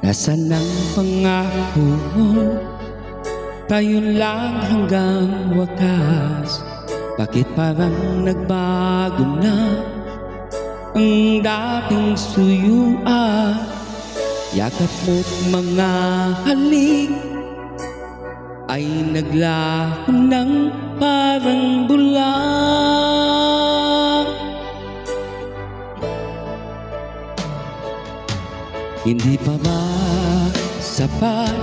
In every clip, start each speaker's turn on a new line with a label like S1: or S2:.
S1: Nasaan ang pangako mo? Tayo lang hanggang wakas. Bakit parang nagbago na ang dating suyuan? Yakap mo't mga halik ay naglaho ng parang bulang. Hindi pa ba sapat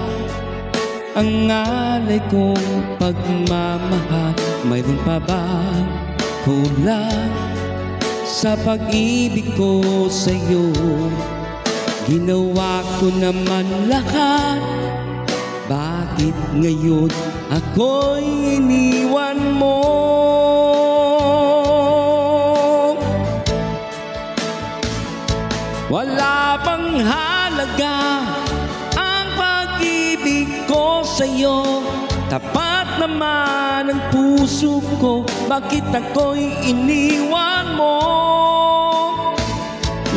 S1: ang alay kong pagmamahal? Mayroon pa ba kulang sa pag-ibig ko sa'yo? Ginawa ko naman lahat, bakit ngayon ako'y iniwan mo? Wala bang halaga ang pag-ibig ko sa'yo? Tapat naman ang puso ko, bakit ako'y iniwan mo?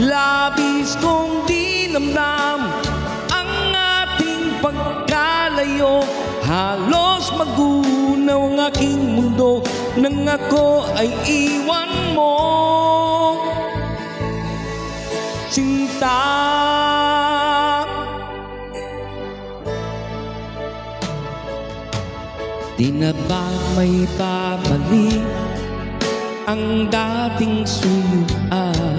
S1: Labis kong dinamdam ang ating pagkalayo. Halos magunaw ang aking mundo nang ako ay iwan mo. Sinta, di na ba may babalik ang dating suyuan?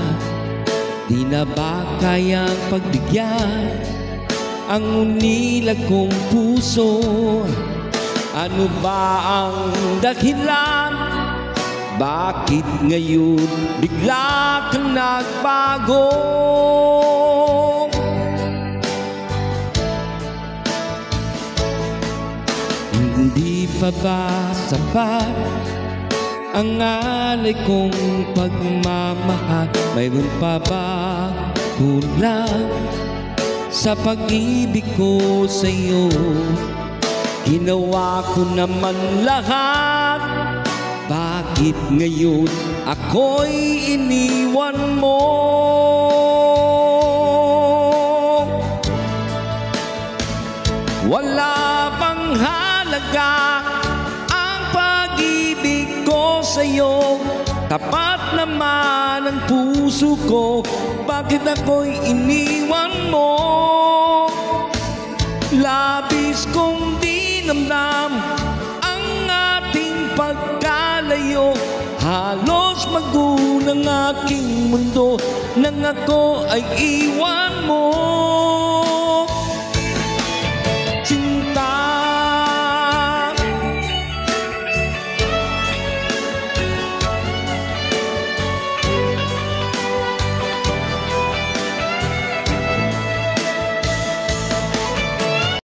S1: Di na ba kayang pagbigyan ang unilag kong puso? Ano ba ang dahilan? Bakit ngayon bigla kang nagbago? Hindi pa ba sapat ang alay kong pagmamahal? Mayroon pa ba kulang sa pag-ibig ko sa'yo? Ginawa ko naman lahat, bakit ngayon ako'y iniwan mo? Wala bang halaga ang pag-ibig ko sa'yo? Tapat naman ang puso ko, bakit ako'y iniwan mo? Labis kong dinamdam ang ating pagkalayo. Halos magunang aking mundo nang ako ay iwan mo.